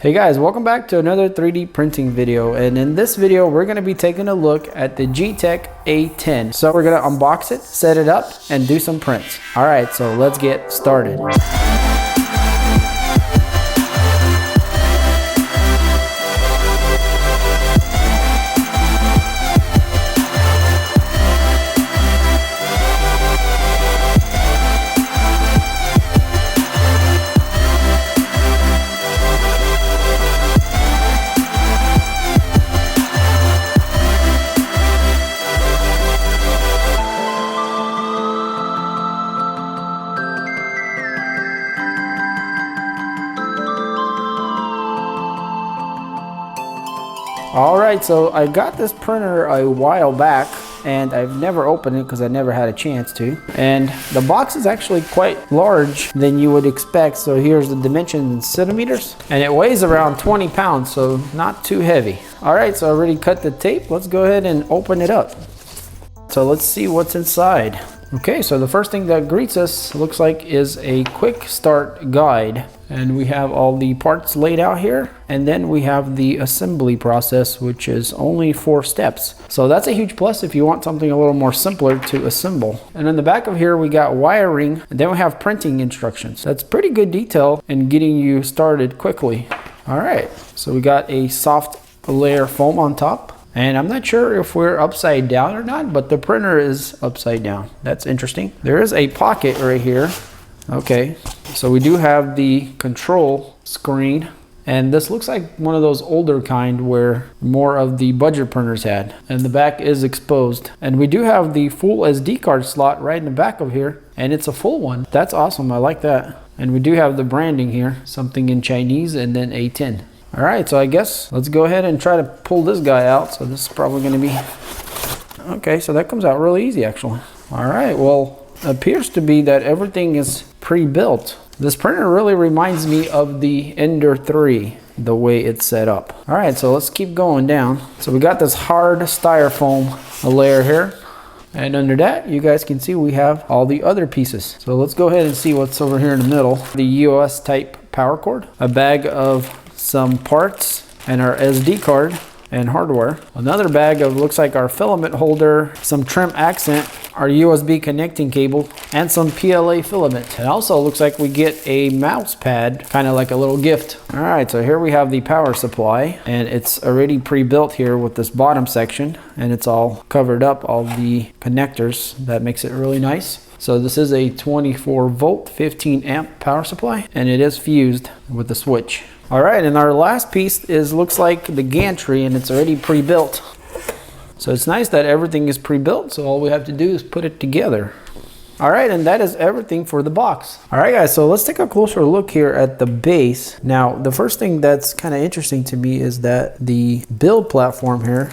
Hey guys, welcome back to another 3D printing video, and in this video we're going to be taking a look at the Geeetech A10. So we're going to unbox it, set it up, and do some prints. Alright, so let's get started. Alright, so I got this printer a while back and I've never opened it because I never had a chance to. And the box is actually quite large than you would expect. So here's the dimension in centimeters, and it weighs around 20 pounds, so not too heavy. Alright, so I already cut the tape. Let's go ahead and open it up. So let's see what's inside. Okay, so the first thing that greets us looks like is a quick start guide, and we have all the parts laid out here, and then we have the assembly process, which is only 4 steps. So that's a huge plus if you want something a little more simpler to assemble. And in the back of here we got wiring, and then we have printing instructions. That's pretty good detail in getting you started quickly. All right, so we got a soft layer foam on top. And I'm not sure if we're upside down or not, but the printer is upside down. That's interesting. There is a pocket right here. Okay, so we do have the control screen. And this looks like one of those older kind where more of the budget printers had. And the back is exposed. And we do have the full SD card slot right in the back of here. And it's a full one. That's awesome, I like that. And we do have the branding here, something in Chinese and then A10. All right, so I guess let's go ahead and try to pull this guy out. So this is probably going to be okay. So that comes out really easy, actually. All right, well, it appears to be that everything is pre-built. This printer really reminds me of the Ender 3, the way it's set up. All right, so let's keep going down. So we got this hard styrofoam layer here, and under that you guys can see we have all the other pieces. So let's go ahead and see what's over here in the middle. The US type power cord, a bag of some parts, and our SD card and hardware. Another bag of looks like our filament holder, some trim accent, our USB connecting cable, and some PLA filament. It also looks like we get a mouse pad, kind of like a little gift. All right, so here we have the power supply, and it's already pre-built here with this bottom section, and it's all covered up, all the connectors. That makes it really nice. So this is a 24 volt, 15 amp power supply, and it is fused with the switch. All right, and our last piece looks like the gantry, and it's already pre-built. So it's nice that everything is pre-built, so all we have to do is put it together. All right, and that is everything for the box. All right, guys, so let's take a closer look here at the base. Now, the first thing that's kind of interesting to me is that the build platform here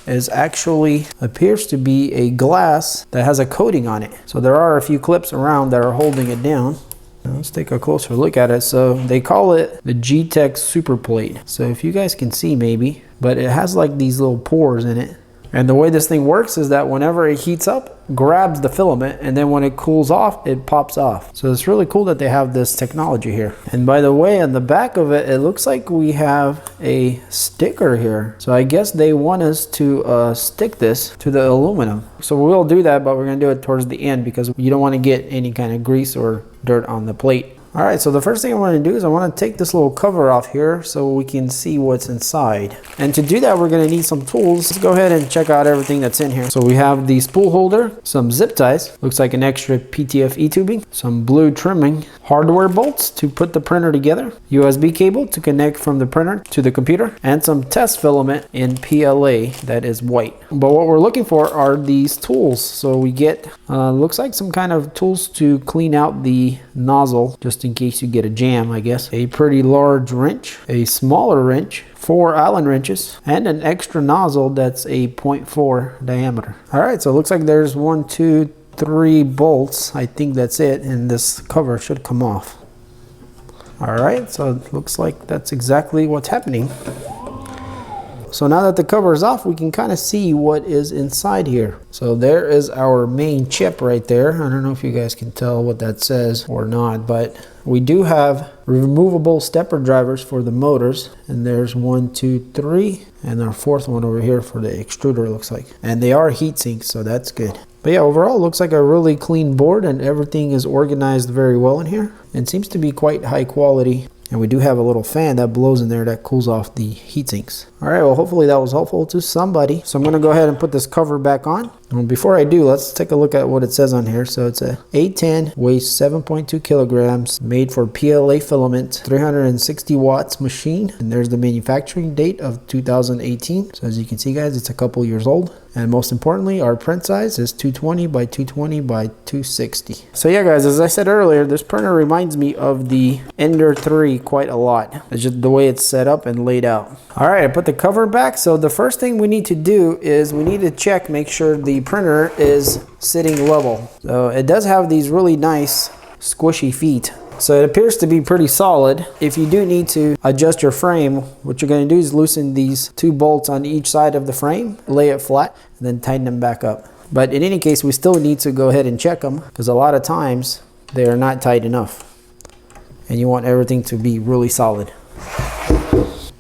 is actually appears to be a glass that has a coating on it. So there are a few clips around that are holding it down. Let's take a closer look at it. So they call it the Geeetech super plate. So if you guys can see maybe, but it has like these little pores in it. And the way this thing works is that whenever it heats up, grabs the filament, and then when it cools off, it pops off. So it's really cool that they have this technology here. And by the way, on the back of it, it looks like we have a sticker here. So I guess they want us to stick this to the aluminum. So we'll do that, but we're gonna do it towards the end because you don't want to get any kind of grease or dirt on the plate. All right, so the first thing I want to do is I want to take this little cover off here so we can see what's inside. And to do that, we're going to need some tools. Let's go ahead and check out everything that's in here. So we have the spool holder, some zip ties, looks like an extra PTFE tubing, some blue trimming, hardware bolts to put the printer together, USB cable to connect from the printer to the computer, and some test filament in PLA that is white. But what we're looking for are these tools. So we get, looks like some kind of tools to clean out the nozzle, just in case you get a jam, I guess. A pretty large wrench, a smaller wrench, 4 Allen wrenches, and an extra nozzle that's a 0.4 diameter. All right, so it looks like there's 1, 2, 3 bolts. I think that's it, and this cover should come off. All right, so it looks like that's exactly what's happening. So now that the cover is off, we can kind of see what is inside here. So there is our main chip right there. I don't know if you guys can tell what that says or not, but we do have removable stepper drivers for the motors. And there's 1, 2, 3, and our fourth one over here for the extruder, looks like. And they are heat sinks, so that's good. But yeah, overall it looks like a really clean board, and everything is organized very well in here and seems to be quite high quality. And we do have a little fan that blows in there that cools off the heat sinks. All right, well, hopefully that was helpful to somebody. So I'm gonna go ahead and put this cover back on. And before I do, let's take a look at what it says on here. So it's a A10, weighs 7.2 kilograms, made for PLA filament, 360 watts machine. And there's the manufacturing date of 2018. So as you can see, guys, it's a couple years old. And most importantly, our print size is 220 by 220 by 260. So yeah, guys, as I said earlier, this printer reminds me of the Ender 3 quite a lot. It's just the way it's set up and laid out. All right, I put the cover back. So the first thing we need to do is we need to check, make sure the printer is sitting level. So it does have these really nice squishy feet. So it appears to be pretty solid. If you do need to adjust your frame, what you're going to do is loosen these 2 bolts on each side of the frame, lay it flat, and then tighten them back up. But in any case, we still need to go ahead and check them, because a lot of times they are not tight enough. And you want everything to be really solid.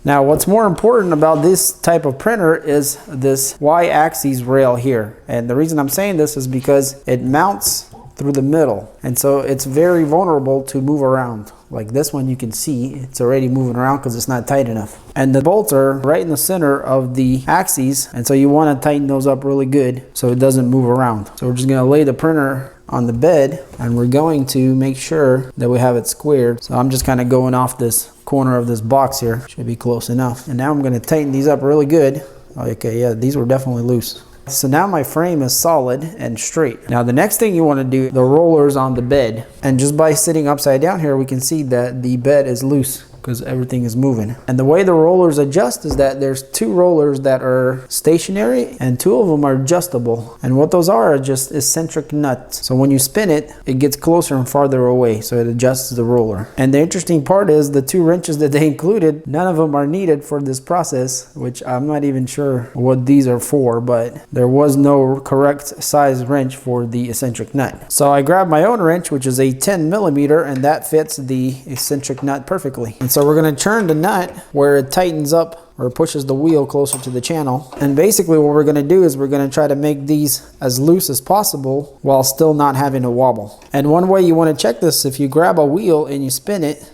Now, what's more important about this type of printer is this Y-axis rail here. And the reason I'm saying this is because it mounts through the middle, and so it's very vulnerable to move around. Like this one, you can see it's already moving around because it's not tight enough. And the bolts are right in the center of the axes, and so you want to tighten those up really good so it doesn't move around. So we're just going to lay the printer on the bed, and we're going to make sure that we have it squared. So I'm just kind of going off this corner of this box here. Should be close enough. And now I'm going to tighten these up really good. Okay, yeah, these were definitely loose. So now my frame is solid and straight. Now the next thing you want to do, the rollers on the bed. And just by sitting upside down here, we can see that the bed is loose because everything is moving. And the way the rollers adjust is that there's 2 rollers that are stationary and 2 of them are adjustable. And what those are just eccentric nuts. So when you spin it, it gets closer and farther away, so it adjusts the roller. And the interesting part is the 2 wrenches that they included, none of them are needed for this process, which I'm not even sure what these are for, but there was no correct size wrench for the eccentric nut. So I grabbed my own wrench, which is a 10 millimeter, and that fits the eccentric nut perfectly. And so we're going to turn the nut where it tightens up or pushes the wheel closer to the channel. And basically what we're going to do is we're going to try to make these as loose as possible while still not having to wobble. And one way you want to check this, if you grab a wheel and you spin it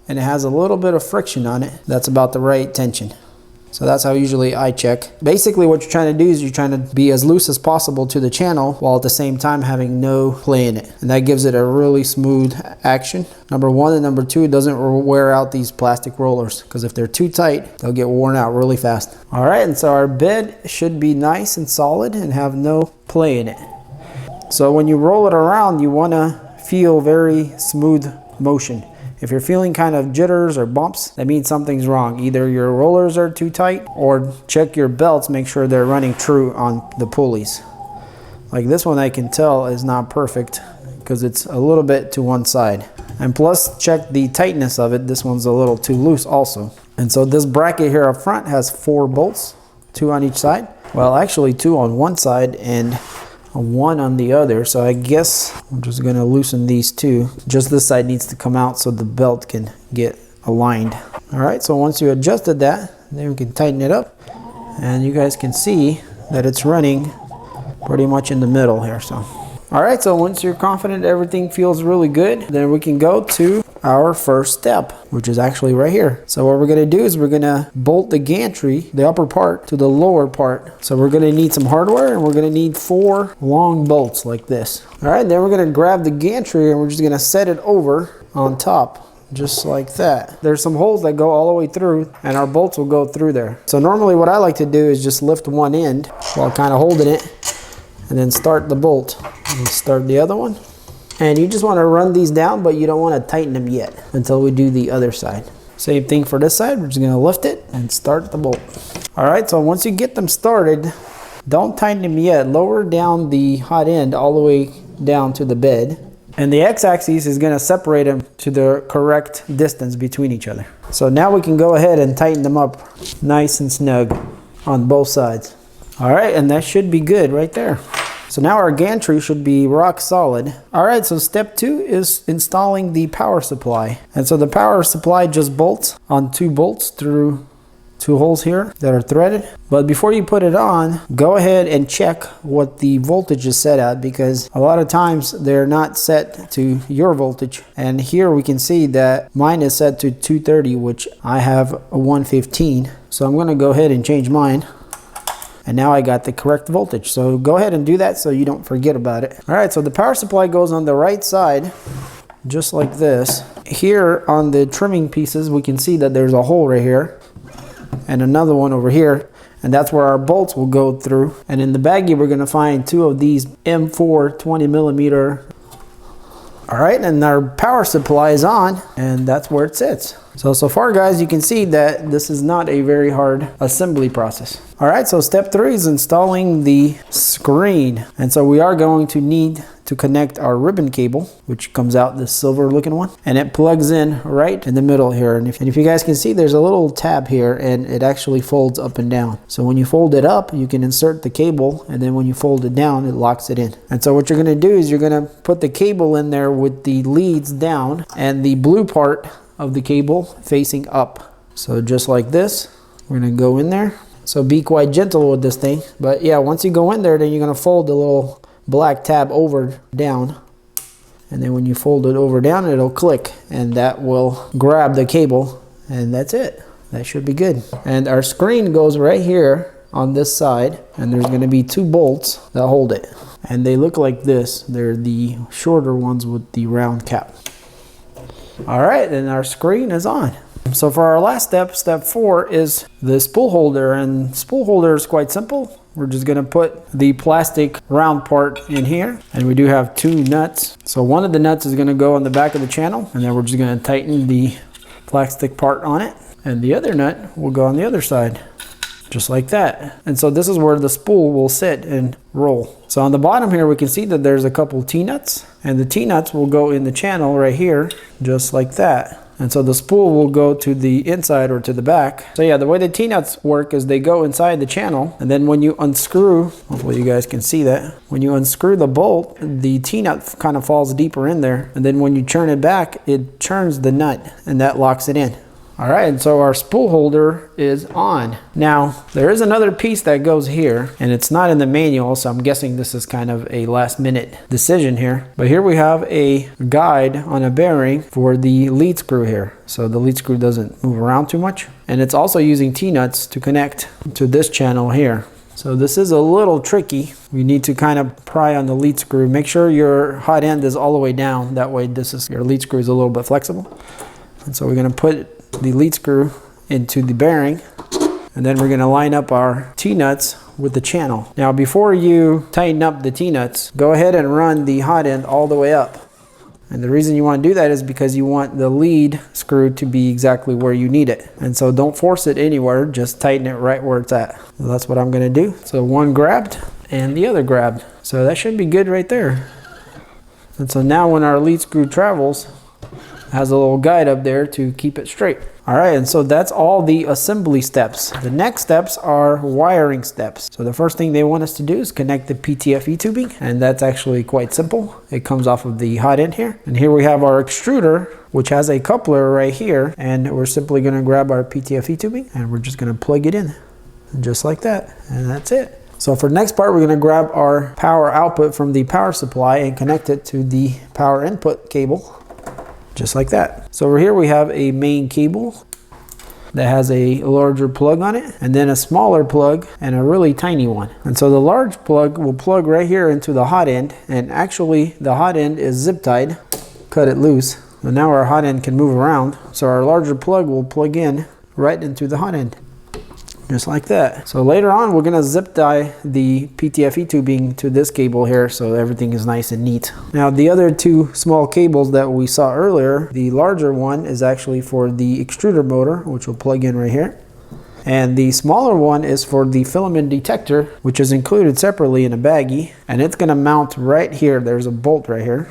and it has a little bit of friction on it, that's about the right tension. So that's how usually I check. Basically what you're trying to do is you're trying to be as loose as possible to the channel while at the same time having no play in it. And that gives it a really smooth action. Number 1, and number 2, it doesn't wear out these plastic rollers, because if they're too tight, they'll get worn out really fast. All right, and so our bed should be nice and solid and have no play in it. So when you roll it around, you want to feel very smooth motion. If you're feeling kind of jitters or bumps, that means something's wrong. Either your rollers are too tight, or check your belts, make sure they're running true on the pulleys. Like this one I can tell is not perfect because it's a little bit to one side. And plus, check the tightness of it. This one's a little too loose also. And so this bracket here up front has 4 bolts, 2 on each side. Well, actually 2 on one side and 1 on the other. So I guess I'm just going to loosen these 2. Just this side needs to come out so the belt can get aligned. All right, so once you adjusted that, then we can tighten it up, and you guys can see that it's running pretty much in the middle here. So all right, so once you're confident everything feels really good, then we can go to our first step, which is actually right here. So what we're going to do is we're going to bolt the gantry, the upper part, to the lower part. So we're going to need some hardware, and we're going to need 4 long bolts like this. All right, then we're going to grab the gantry and we're just going to set it over on top, just like that. There's some holes that go all the way through, and our bolts will go through there. So normally what I like to do is just lift one end while kind of holding it, and then start the bolt. And start the other one. And you just want to run these down, but you don't want to tighten them yet until we do the other side. Same thing for this side. We're just going to lift it and start the bolt. All right, so once you get them started, don't tighten them yet. Lower down the hot end all the way down to the bed. And the x-axis is going to separate them to the correct distance between each other. So now we can go ahead and tighten them up nice and snug. on both sides. All right, and that should be good right there. So now our gantry should be rock solid. All right, so step 2 is installing the power supply. And so the power supply just bolts on 2 bolts through 2 holes here that are threaded. But before you put it on, go ahead and check what the voltage is set at, because a lot of times they're not set to your voltage. And here we can see that mine is set to 230, which I have a 115. So I'm gonna go ahead and change mine. And now I got the correct voltage. So go ahead and do that so you don't forget about it. All right, so the power supply goes on the right side, just like this. Here on the trimming pieces, we can see that there's a hole right here and another one over here. And that's where our bolts will go through. And in the baggie, we're gonna find 2 of these M4 20mm. All right, and our power supply is on, and that's where it sits. So far guys, you can see that this is not a very hard assembly process. All right, so step 3 is installing the screen. And so we are going to need to connect our ribbon cable, which comes out this silver looking one, and it plugs in right in the middle here. And if you guys can see, there's a little tab here, and it actually folds up and down. So when you fold it up, you can insert the cable, and then when you fold it down, it locks it in. And so what you're gonna do is you're gonna put the cable in there with the leads down and the blue part of the cable facing up. So just like this, we're gonna go in there. So be quite gentle with this thing. But yeah, once you go in there, then you're gonna fold the little black tab over down. And then when you fold it over down, it'll click, and that will grab the cable, and that's it. That should be good. And our screen goes right here on this side, and there's gonna be 2 bolts that hold it. And they look like this. They're the shorter ones with the round cap. All right, and our screen is on. So for our last step, step 4, is the spool holder. And spool holder is quite simple. We're just gonna put the plastic round part in here, and we do have 2 nuts. So one of the nuts is gonna go on the back of the channel, and then we're just gonna tighten the plastic part on it. And the other nut will go on the other side, just like that. And so this is where the spool will sit and roll. So on the bottom here, we can see that there's a couple T-nuts, and the T-nuts will go in the channel right here, just like that. And so the spool will go to the inside or to the back. So yeah, the way the T-nuts work is they go inside the channel, and then when you unscrew, hopefully you guys can see that, when you unscrew the bolt, the T-nut kind of falls deeper in there, and then when you turn it back, it turns the nut, and that locks it in. All right, and so our spool holder is on. Now, there is another piece that goes here, and it's not in the manual, so I'm guessing this is kind of a last minute decision here. But here we have a guide on a bearing for the lead screw here. So the lead screw doesn't move around too much. And it's also using T-nuts to connect to this channel here. So this is a little tricky. We need to kind of pry on the lead screw. Make sure your hot end is all the way down. That way your lead screw is a little bit flexible. And so we're gonna put the lead screw into the bearing, and then we're going to line up our T-nuts with the channel. Now before you tighten up the T-nuts, go ahead and run the hot end all the way up. And the reason you want to do that is because you want the lead screw to be exactly where you need it. And so don't force it anywhere, just tighten it right where it's at. So that's what I'm going to do. So one grabbed and the other grabbed. So that should be good right there. And so now when our lead screw travels, has a little guide up there to keep it straight. All right, and so that's all the assembly steps. The next steps are wiring steps. So the first thing they want us to do is connect the PTFE tubing, and that's actually quite simple. It comes off of the hot end here. And here we have our extruder, which has a coupler right here, and we're simply gonna grab our PTFE tubing, and we're just gonna plug it in, just like that, and that's it. So for the next part, we're gonna grab our power output from the power supply and connect it to the power input cable, just like that. So over here we have a main cable that has a larger plug on it, and then a smaller plug and a really tiny one. And so the large plug will plug right here into the hot end, and actually the hot end is zip tied. Cut it loose. So now our hot end can move around. So our larger plug will plug in right into the hot end, just like that. So later on, we're gonna zip tie the PTFE tubing to this cable here, so everything is nice and neat. Now the other 2 small cables that we saw earlier, the larger one is actually for the extruder motor, which will plug in right here. And the smaller one is for the filament detector, which is included separately in a baggie, and it's gonna mount right here. There's a bolt right here.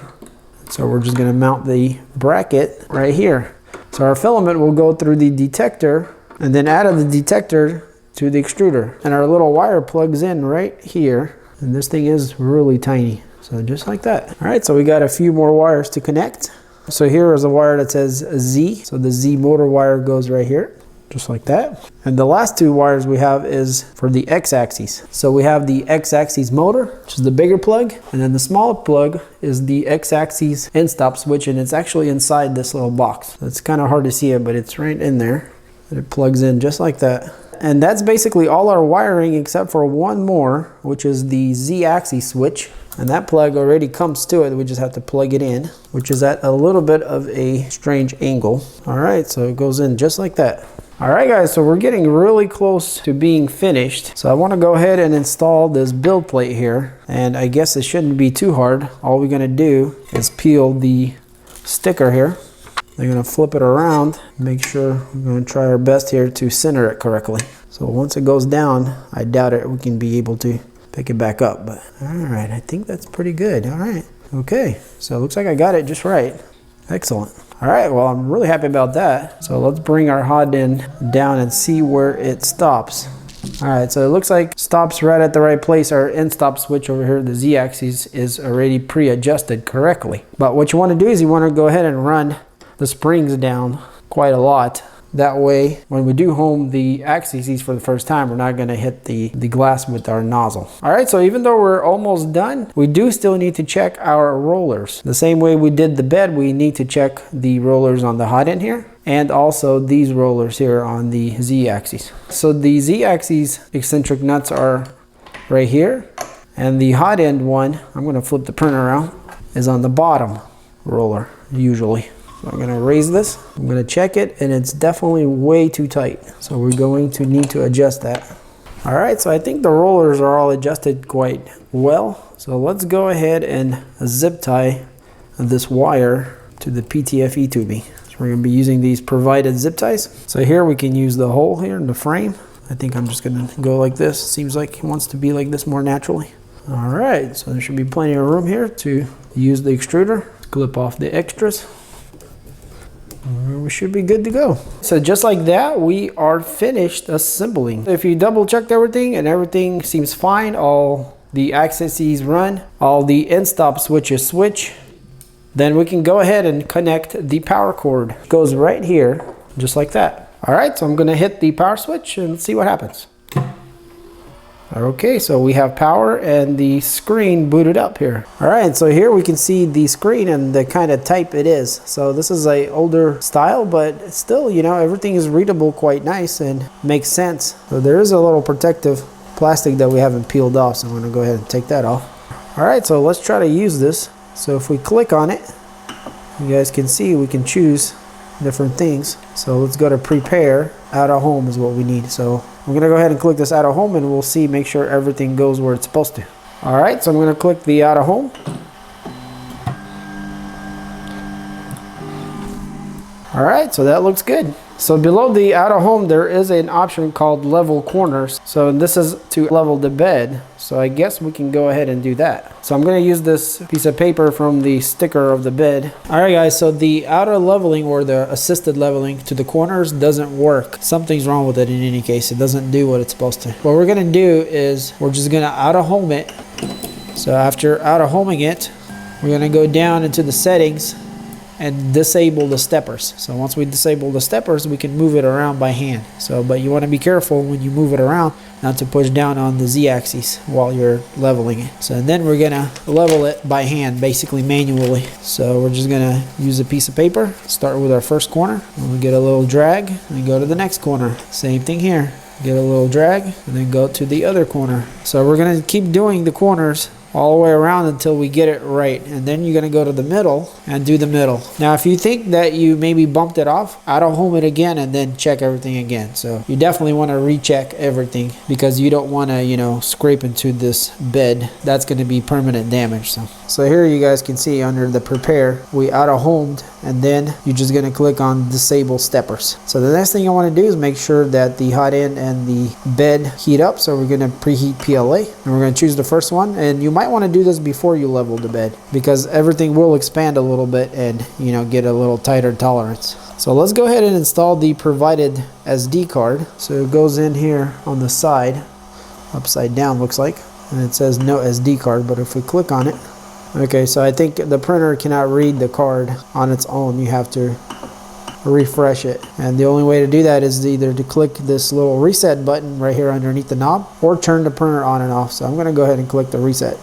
So we're just gonna mount the bracket right here. So our filament will go through the detector, and then out of the detector to the extruder. And our little wire plugs in right here. And this thing is really tiny. So just like that. All right, so we got a few more wires to connect. So here is a wire that says Z. So the Z motor wire goes right here, just like that. And the last two wires we have is for the X-axis. So we have the X-axis motor, which is the bigger plug. And then the smaller plug is the X-axis end stop switch, and it's actually inside this little box. So it's kind of hard to see it, but it's right in there. And it plugs in just like that. And that's basically all our wiring except for one more, which is the Z-axis switch. And that plug already comes to it. We just have to plug it in, which is at a little bit of a strange angle. All right, so it goes in just like that. All right, guys, so we're getting really close to being finished. So I want to go ahead and install this build plate here. And I guess it shouldn't be too hard. All we're going to do is peel the sticker here. They're going to flip it around, make sure we're going to try our best here to center it correctly. So once it goes down, I doubt it we can be able to pick it back up, but all right, I think that's pretty good. All right, okay, so it looks like I got it just right. Excellent. All right, well, I'm really happy about that. So let's bring our hot end down and see where it stops. All right, so it looks like stops right at the right place. Our end stop switch over here, the Z-axis, is already pre-adjusted correctly. But what you want to do is you want to go ahead and run the springs down quite a lot. That way, when we do home the axes for the first time, we're not going to hit the glass with our nozzle. All right, so even though we're almost done, we do still need to check our rollers. The same way we did the bed, we need to check the rollers on the hot end here, and also these rollers here on the Z-axis. So the Z-axis eccentric nuts are right here, and the hot end one, I'm going to flip the printer around, is on the bottom roller, usually. So I'm going to raise this, I'm going to check it, and it's definitely way too tight. So we're going to need to adjust that. All right, so I think the rollers are all adjusted quite well. So let's go ahead and zip tie this wire to the PTFE tubing. So we're going to be using these provided zip ties. So here we can use the hole here in the frame. I think I'm just going to go like this. Seems like it wants to be like this more naturally. All right, so there should be plenty of room here to use the extruder. Clip off the extras. We should be good to go. So just like that, we are finished assembling. If you double checked everything and everything seems fine, all the axes run, all the end stop switches switch, then we can go ahead and connect the power cord. It goes right here, just like that. All right, so I'm gonna hit the power switch and see what happens. Okay, so we have power and the screen booted up here. All right, so here we can see the screen and the kind of type it is. So this is a older style, but still, you know, everything is readable quite nice and makes sense. So there is a little protective plastic that we haven't peeled off, so I'm gonna go ahead and take that off. All right, so let's try to use this. So if we click on it, you guys can see we can choose different things. So let's go to prepare. Out of home is what we need. So I'm gonna go ahead and click this out of home, and we'll see, make sure everything goes where it's supposed to. All right, so I'm gonna click the out of home. All right, so that looks good. So below the out of home, there is an option called level corners. So this is to level the bed. So I guess we can go ahead and do that. So I'm gonna use this piece of paper from the sticker of the bed. All right, guys, so the outer leveling or the assisted leveling to the corners doesn't work. Something's wrong with it in any case. It doesn't do what it's supposed to. What we're gonna do is we're just gonna out of home it. So after out of homing it, we're gonna go down into the settings and disable the steppers. So once we disable the steppers, we can move it around by hand. So, but you want to be careful when you move it around not to push down on the Z-axis while you're leveling it. So then we're gonna level it by hand, basically manually. So we're just gonna use a piece of paper, start with our first corner, and we get a little drag, and go to the next corner. Same thing here. Get a little drag, and then go to the other corner. So we're gonna keep doing the corners all the way around until we get it right, and then you're going to go to the middle and do the middle. Now if you think that you maybe bumped it off, out of home it again and then check everything again. So you definitely want to recheck everything because you don't want to, you know, scrape into this bed. That's going to be permanent damage. So here you guys can see under the prepare, we out of homed, and then you're just going to click on disable steppers. So the next thing you want to do is make sure that the hot end and the bed heat up. So we're going to preheat PLA, and we're going to choose the first one, and you might might want to do this before you level the bed, because everything will expand a little bit and, you know, get a little tighter tolerance. So let's go ahead and install the provided SD card. So it goes in here on the side, upside down looks like, and it says no SD card, but if we click on it, okay, so I think the printer cannot read the card on its own. You have to refresh it, and the only way to do that is either to click this little reset button right here underneath the knob, or turn the printer on and off. So I'm going to go ahead and click the reset.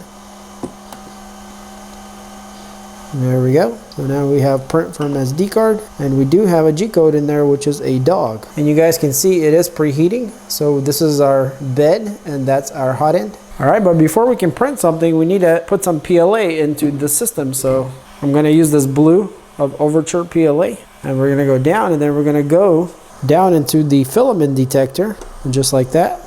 There we go. So now we have print from SD card, and we do have a G code in there, which is a dog. And you guys can see it is preheating. So this is our bed, and that's our hot end. All right, but before we can print something, we need to put some PLA into the system. So I'm going to use this blue of Overture PLA, and we're going to go down, and then we're going to go down into the filament detector, just like that,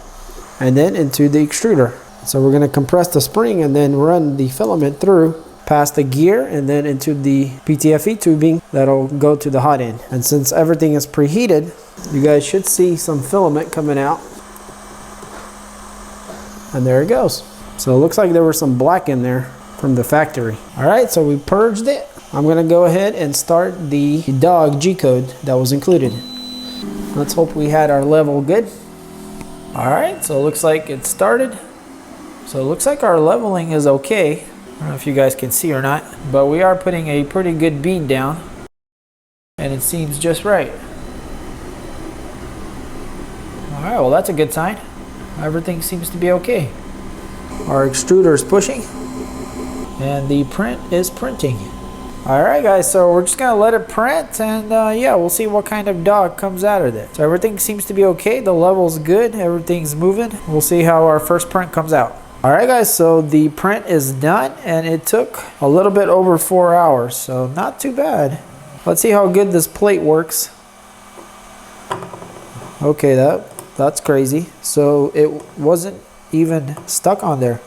and then into the extruder. So we're going to compress the spring and then run the filament through past the gear and then into the PTFE tubing that'll go to the hot end. And since everything is preheated, you guys should see some filament coming out. And there it goes. So it looks like there was some black in there from the factory. All right, so we purged it. I'm gonna go ahead and start the dog G code that was included. Let's hope we had our level good. All right, so it looks like it started. So it looks like our leveling is okay. I don't know if you guys can see or not, but we are putting a pretty good bead down, and it seems just right. All right, well, that's a good sign. Everything seems to be okay. Our extruder is pushing, and the print is printing. All right, guys, so we're just gonna let it print, and yeah, we'll see what kind of dog comes out of it. So everything seems to be okay. The level's good. Everything's moving. We'll see how our first print comes out. All right, guys, so the print is done, and it took a little bit over 4 hours, so not too bad. Let's see how good this plate works. Okay, that's crazy. So it wasn't even stuck on there.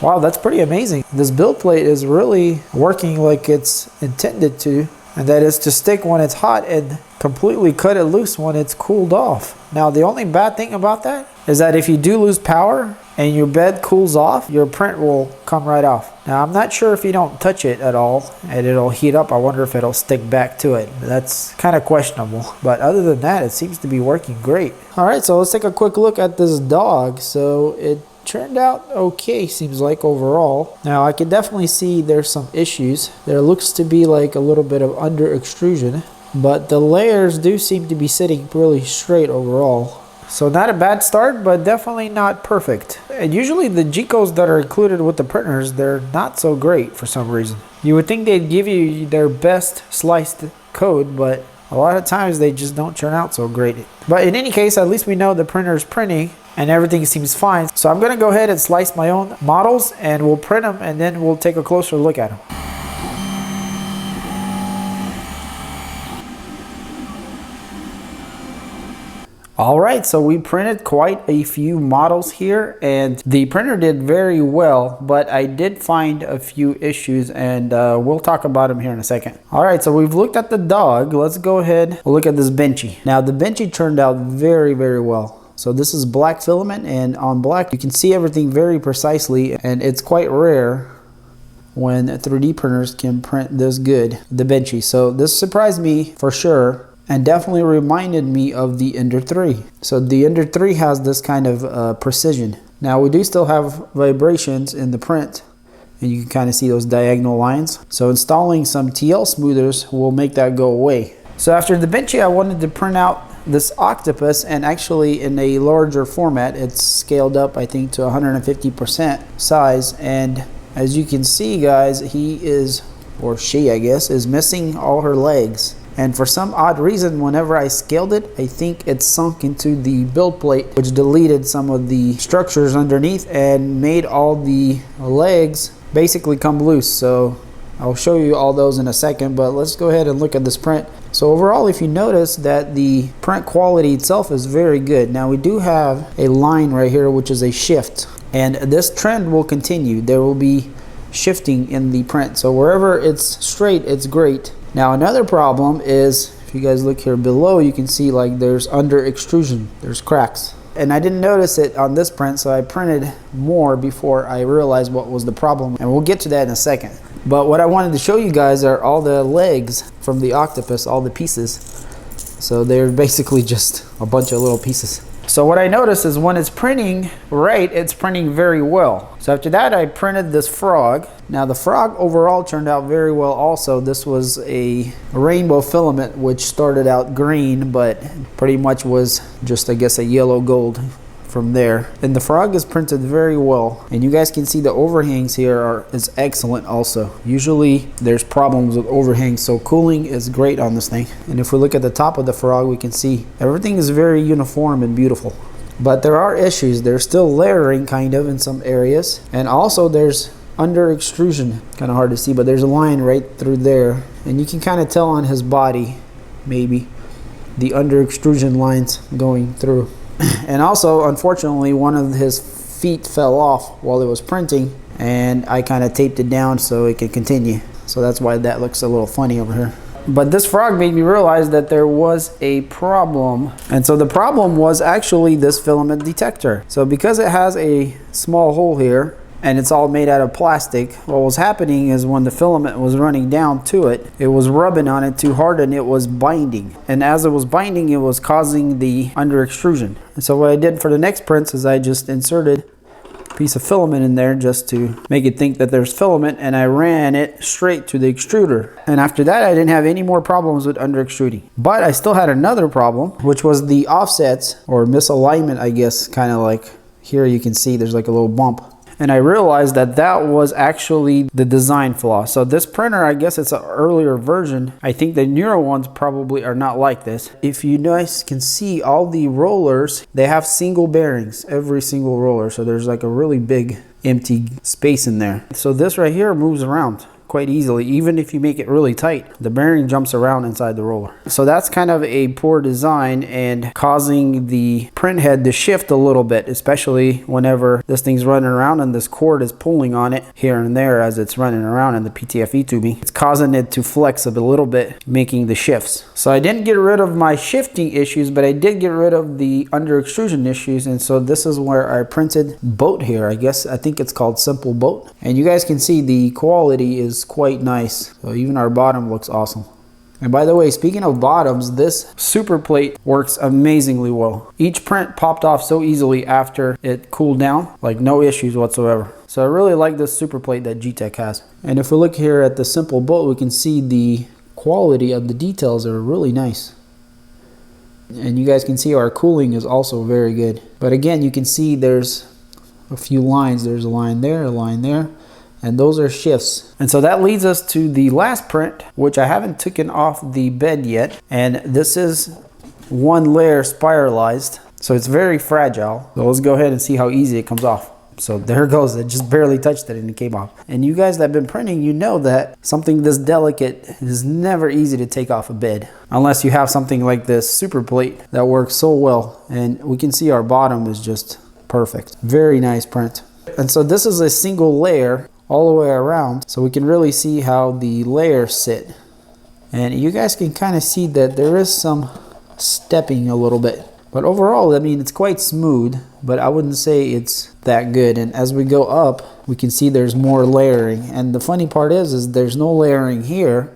Wow, that's pretty amazing. This build plate is really working like it's intended to, and that is to stick when it's hot and completely cut it loose when it's cooled off. Now, the only bad thing about that is that if you do lose power and your bed cools off, your print will come right off. Now, I'm not sure if you don't touch it at all and it'll heat up. I wonder if it'll stick back to it. That's kind of questionable. But other than that, it seems to be working great. All right, so let's take a quick look at this dog. So it turned out okay, seems like, overall. Now, I can definitely see there's some issues. There looks to be like a little bit of under extrusion, but the layers do seem to be sitting really straight overall. So not a bad start, but definitely not perfect. And usually the G codes that are included with the printers, they're not so great for some reason. You would think they'd give you their best sliced code, but a lot of times they just don't turn out so great. But in any case, at least we know the printer is printing and everything seems fine. So I'm gonna go ahead and slice my own models, and we'll print them, and then we'll take a closer look at them. All right, so we printed quite a few models here, and the printer did very well, but I did find a few issues, and we'll talk about them here in a second. All right, so we've looked at the dog. Let's go ahead and look at this benchy. Now, the benchy turned out very, very well. So this is black filament, and on black, you can see everything very precisely, and it's quite rare when 3D printers can print this good, the benchy. So this surprised me for sure, and definitely reminded me of the Ender 3. So the Ender 3 has this kind of precision. Now we do still have vibrations in the print, and you can kind of see those diagonal lines. So installing some TL smoothers will make that go away. So after the benchy, I wanted to print out this octopus, and actually in a larger format. It's scaled up, I think, to 150% size, and as you can see, guys, he is, or she, I guess, is missing all her legs. And for some odd reason, whenever I scaled it, I think it sunk into the build plate, which deleted some of the structures underneath and made all the legs basically come loose. So I'll show you all those in a second, but let's go ahead and look at this print. So overall, if you notice that the print quality itself is very good. Now we do have a line right here, which is a shift, and this trend will continue. There will be shifting in the print. So wherever it's straight, it's great. Now another problem is, if you guys look here below, you can see like there's under extrusion, there's cracks. And I didn't notice it on this print, so I printed more before I realized what was the problem. And we'll get to that in a second. But what I wanted to show you guys are all the legs from the octopus, all the pieces. So they're basically just a bunch of little pieces. So what I noticed is when it's printing right, it's printing very well. So after that, I printed this frog. Now the frog overall turned out very well also. This was a rainbow filament, which started out green, but pretty much was just, I guess, a yellow gold from there. And the frog is printed very well. And you guys can see the overhangs here is excellent also. Usually there's problems with overhangs, so cooling is great on this thing. And if we look at the top of the frog, we can see everything is very uniform and beautiful. But there are issues. There's still layering kind of in some areas. And also there's under extrusion, kind of hard to see, but there's a line right through there. And you can kind of tell on his body, maybe, the under extrusion lines going through. And also, unfortunately, one of his feet fell off while it was printing, and I kind of taped it down so it could continue. So that's why that looks a little funny over here. But this frog made me realize that there was a problem. And so the problem was actually this filament detector. So because it has a small hole here, and it's all made out of plastic, what was happening is when the filament was running down to it, it was rubbing on it too hard and it was binding. And as it was binding, it was causing the under extrusion. And so what I did for the next prints is I just inserted a piece of filament in there just to make it think that there's filament, and I ran it straight to the extruder. And after that, I didn't have any more problems with under extruding. But I still had another problem, which was the offsets or misalignment, I guess, kind of like here you can see there's like a little bump. And I realized that that was actually the design flaw. So this printer, I guess it's an earlier version. I think the newer ones probably are not like this. If you guys can see all the rollers, they have single bearings, every single roller. So there's like a really big empty space in there. So this right here moves around quite easily. Even if you make it really tight, the bearing jumps around inside the roller. So that's kind of a poor design and causing the print head to shift a little bit, especially whenever this thing's running around and this cord is pulling on it here and there as it's running around in the PTFE tubing. It's causing it to flex a little bit, making the shifts. So I didn't get rid of my shifting issues, but I did get rid of the under extrusion issues. And so this is where I printed boat here. I think it's called Simple Boat. And you guys can see the quality is quite nice. So even our bottom looks awesome. And by the way, speaking of bottoms, this super plate works amazingly well. Each print popped off so easily after it cooled down, like no issues whatsoever. So I really like this super plate that Geeetech has. And if we look here at the Simple Boat, we can see the quality of the details are really nice. And you guys can see our cooling is also very good. But again, you can see there's a few lines. There's a line there, a line there. And those are shifts. And so that leads us to the last print, which I haven't taken off the bed yet. And this is one layer spiralized. So it's very fragile. So let's go ahead and see how easy it comes off. So there it goes. It just barely touched it and it came off. And you guys that have been printing, you know that something this delicate is never easy to take off a bed. Unless you have something like this super plate that works so well. And we can see our bottom is just perfect. Very nice print. And so this is a single layer all the way around, so we can really see how the layers sit. And you guys can kind of see that there is some stepping a little bit, but overall, I mean, it's quite smooth, but I wouldn't say it's that good. And as we go up, we can see there's more layering. And the funny part is there's no layering here,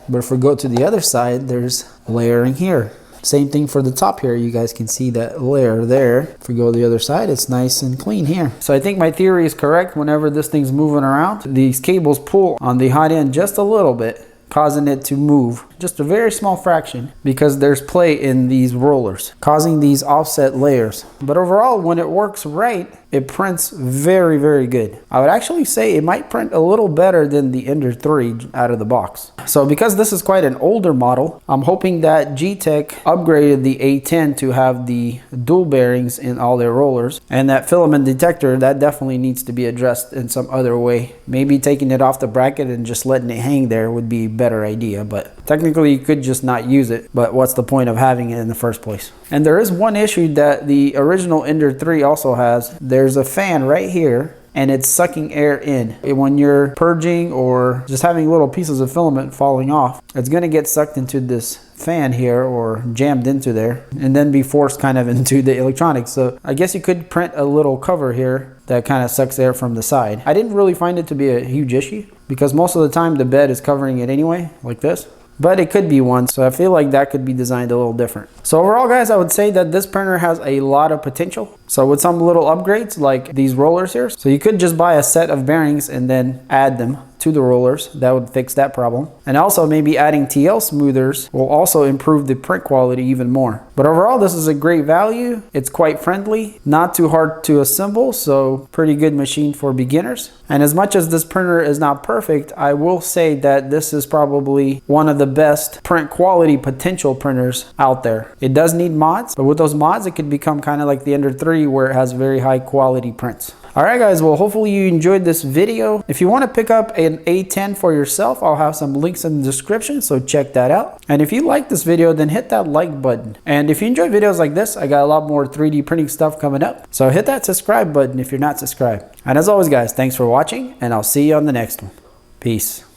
but if we go to the other side, there's layering here. Same thing for the top here. You guys can see that layer there. If we go to the other side, it's nice and clean here. So I think my theory is correct. Whenever this thing's moving around, these cables pull on the hot end just a little bit, causing it to move just a very small fraction because there's play in these rollers, causing these offset layers. But overall, when it works right, it prints very, very good. I would actually say it might print a little better than the Ender 3 out of the box. So because this is quite an older model, I'm hoping that Geeetech upgraded the A10 to have the dual bearings in all their rollers. And that filament detector, that definitely needs to be addressed in some other way. Maybe taking it off the bracket and just letting it hang there would be a better idea. But technically you could just not use it. But what's the point of having it in the first place? And there is one issue that the original Ender 3 also has. There's a fan right here and it's sucking air in. When you're purging or just having little pieces of filament falling off, it's going to get sucked into this fan here or jammed into there and then be forced kind of into the electronics. So I guess you could print a little cover here that kind of sucks air from the side. I didn't really find it to be a huge issue because most of the time the bed is covering it anyway, like this. But it could be one, so I feel like that could be designed a little different. So overall, guys, I would say that this printer has a lot of potential. So with some little upgrades like these rollers here, so you could just buy a set of bearings and then add them to the rollers. That would fix that problem. And also maybe adding TL smoothers will also improve the print quality even more. But overall, this is a great value. It's quite friendly, not too hard to assemble, so pretty good machine for beginners. And as much as this printer is not perfect, I will say that this is probably one of the best print quality potential printers out there. It does need mods, but with those mods, it could become kind of like the Ender 3 where it has very high quality prints. Alright guys, well hopefully you enjoyed this video. If you want to pick up an A10 for yourself, I'll have some links in the description, so check that out. And if you like this video, then hit that like button. And if you enjoy videos like this, I got a lot more 3D printing stuff coming up. So hit that subscribe button if you're not subscribed. And as always guys, thanks for watching, and I'll see you on the next one. Peace.